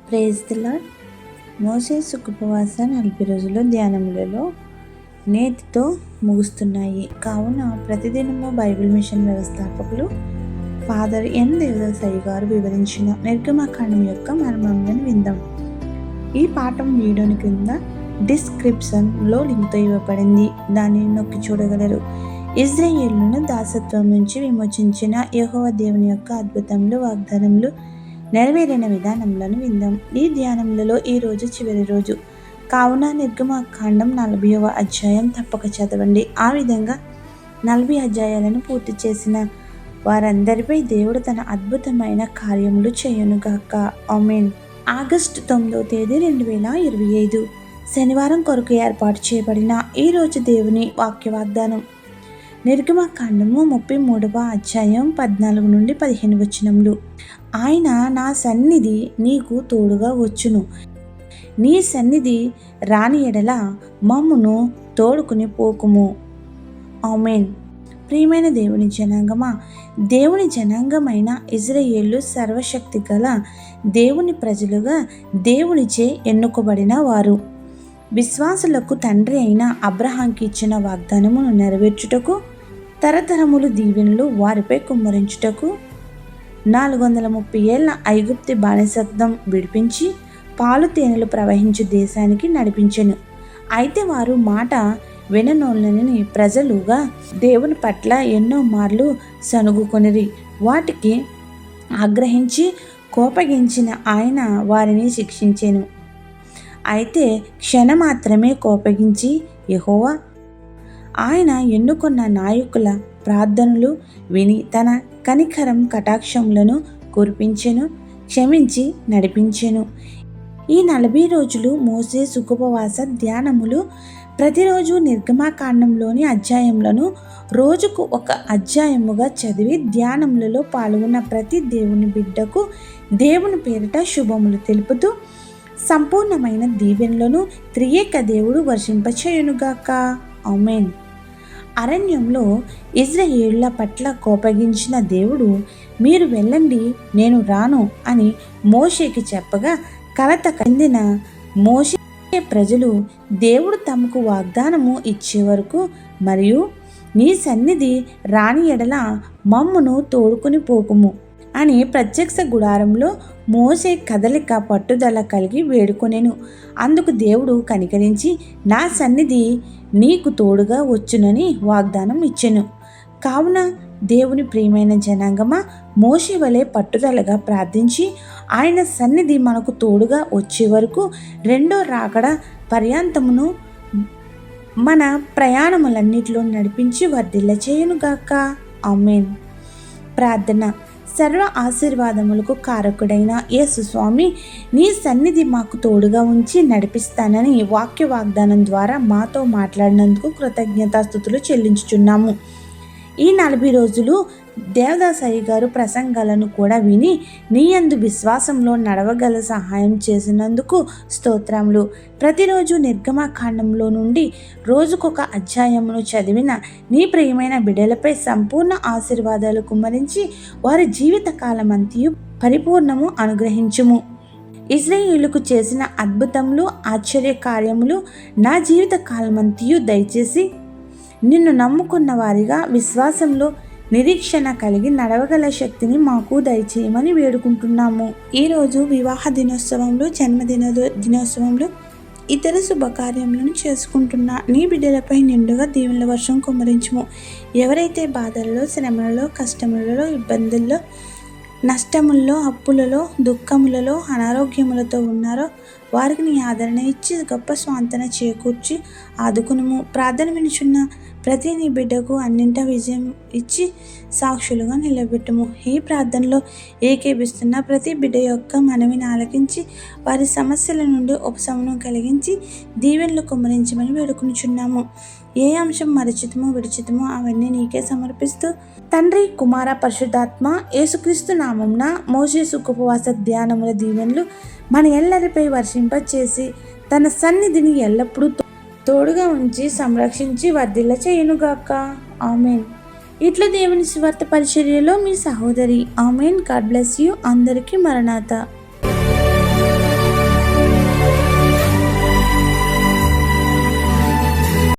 Praise the lord. మోషే ఉపవాస 40 రోజుల ధ్యానములలో నేటితో ముగుస్తున్నాయి. కావున ప్రతిదినము బైబిల్ మిషన్ వ్యవస్థాపకులు ఫాదర్ ఎన్ దేవదాస్ అయ్య గారు వివరించిన నిర్గమకాండం యొక్క మర్మములను విందాం. ఈ పాఠం వీడియోని క్రింద డిస్క్రిప్షన్లో లింక్తో ఇవ్వబడింది. దానిని నొక్కి చూడగలరు. ఇజ్రాయేలును దాసత్వం నుంచి విమోచించిన యెహోవా దేవుని యొక్క అద్భుతములు, వాగ్దానములు నెరవేరిన విధానములను విందాం. ఈ ధ్యానములలో ఈరోజు చివరి రోజు కావున నిర్గమకాండం 40వ అధ్యాయం తప్పక చదవండి. ఆ విధంగా 40 అధ్యాయాలను పూర్తి చేసిన వారందరిపై దేవుడు తన అద్భుతమైన కార్యములు చేయునుగాక. ఆమేన్. ఆగస్టు 9వ తేదీ 2025 శనివారం కొరకు ఏర్పాటు చేయబడిన ఈరోజు దేవుని వాక్య వాగ్దానం. నిర్గమకాండము 33వ అధ్యాయం 14 నుండి 15 వచనములు. ఆయన నా సన్నిధి నీకు తోడుగా వచ్చును, నీ సన్నిధి రాని ఎడల మమ్మును తోడుకుని పోకుము. ఆమేన్. ప్రియమైన దేవుని జనాంగమా, దేవుని జనాంగమైన ఇజ్రాయేలు సర్వశక్తి గల దేవుని ప్రజలుగా దేవునిచే ఎన్నుకోబడిన వారు. విశ్వాసులకు తండ్రి అయిన అబ్రహాంకి ఇచ్చిన వాగ్దానమును నెరవేర్చుటకు, తరతరములు దీవెనలు వారిపై కుమ్మరించుటకు 430 ఏళ్ల ఐగుప్తి బానిసత్వం విడిపించి పాలు తేనెలు ప్రవహించు దేశానికి నడిపించెను. అయితే వారు మాట విననోళ్ళని ప్రజలుగా దేవుని పట్ల ఎన్నో మార్లు సనుగుకొనిరి. వాటికి ఆగ్రహించి కోపగించిన ఆయన వారిని శిక్షించెను. అయితే క్షణమాత్రమే కోపగించి యెహోవా ఆయన ఎన్నుకున్న నాయకుల ప్రార్థనలు విని తన కనికరం కటాక్షములను కురిపించెను, క్షమించి నడిపించెను. ఈ 40 రోజులు మోసే ఉపవాస ధ్యానములు ప్రతిరోజు నిర్గమకాండంలోని అధ్యాయములను రోజుకు ఒక అధ్యాయముగా చదివి ధ్యానములలో పాల్గొన్న ప్రతి దేవుని బిడ్డకు దేవుని పేరిట శుభములు తెలుపుతూ సంపూర్ణమైన దీవెనలను త్రియేక దేవుడు వర్షింపచేయునుగాక. ఆమేన్. అరణ్యంలో ఇజ్రాయేలుల పట్ల కోపగించిన దేవుడు మీరు వెళ్ళండి, నేను రాను అని మోషేకి చెప్పగా కలత చెందిన మోషే ప్రజలు దేవుడు తమకు వాగ్దానము ఇచ్చే వరకు మరియు నీ సన్నిధి రాని ఎడల మమ్మును తోడుకుని పోకుము అని ప్రత్యక్ష గుడారంలో మోసే కదలిక పట్టుదల కలిగి వేడుకొనెను. అందుకు దేవుడు కనికరించి నా సన్నిధి నీకు తోడుగా వచ్చునని వాగ్దానం ఇచ్చెను. కావున దేవుని ప్రియమైన జనాంగమా, మోషే వలె పట్టుదలగా ప్రార్థించి ఆయన సన్నిధి మనకు తోడుగా వచ్చే వరకు రెండో రాకడ పర్యాంతమును మన ప్రయాణములన్నిటిలో నడిపించి వర్ధిల్ల చేయునుగాక. ఆమేన్. ప్రార్థన. సర్వ ఆశీర్వాదములకు కారకుడైన యేసు స్వామి, నీ సన్నిధి మాకు తోడుగా ఉంచి నడిపిస్తానని వాక్య వాగ్దానం ద్వారా మాతో మాట్లాడినందుకు కృతజ్ఞతాస్తుతులు చెల్లించుచున్నాము. ఈ 40 రోజులు దేవదాస్ అయ్య గారు ప్రసంగాలను కూడా విని నీ యందు విశ్వాసంలో నడవగల సహాయం చేసినందుకు స్తోత్రములు. ప్రతిరోజు నిర్గమకాండంలో నుండి రోజుకొక అధ్యాయమును చదివిన నీ ప్రియమైన బిడ్డలపై సంపూర్ణ ఆశీర్వాదాలు కుమ్మరించి వారి జీవిత కాలమంతయు పరిపూర్ణము అనుగ్రహించుము. ఇజ్రాయేలుకు చేసిన అద్భుతములు, ఆశ్చర్య కార్యములు నా జీవిత కాలమంతయు దయచేసి నిన్ను నమ్ముకున్న వారిగా విశ్వాసంలో నిరీక్షణ కలిగి నడవగల శక్తిని మాకు దయచేయమని వేడుకుంటున్నాము. ఈరోజు వివాహ దినోత్సవంలో, దినోత్సవంలో ఇతర శుభకార్యములను చేసుకుంటున్న నీ బిడ్డలపై నిండుగా దీవెనల వర్షం కుమ్మరించుము. ఎవరైతే బాధలలో, శ్రమలలో, కష్టములలో, ఇబ్బందుల్లో, నష్టముల్లో, అప్పులలో, దుఃఖములలో, అనారోగ్యములతో ఉన్నారో వారికి నీ ఆదరణ ఇచ్చి గొప్ప స్వాంతన చేకూర్చి ఆదుకునుము. ప్రార్థన వినుచున్న ప్రతి నీ బిడ్డకు అన్నింటా విజయం ఇచ్చి సాక్షులుగా నిలబెట్టుము. ఈ ప్రార్థనలో ఏకీభిస్తున్న ప్రతి బిడ్డ యొక్క మనవిని ఆలకించి వారి సమస్యల నుండి ఉపశమనం కలిగించి దీవెనలు కుమ్మరించమని వేడుకునిచున్నాము. ఏ అంశం మరచితమో విడిచితమో అవన్నీ నీకే సమర్పిస్తూ తండ్రి, కుమార, పరిశుద్ధాత్మ యేసుక్రీస్తు నామమున మోషే ఉపవాస ధ్యానముల దీవెనలు మన ఎల్లరిపై వర్షింపచేసి తన సన్నిధిని ఎల్లప్పుడూ తోడుగా ఉంచి సంరక్షించి వర్ధిల్ల చేయునుగాక. ఆమేన్. ఇట్లా దేవుని సువార్త పరిచర్యలో మీ సహోదరి. ఆమేన్. God bless you. అందరికీ మరణాత.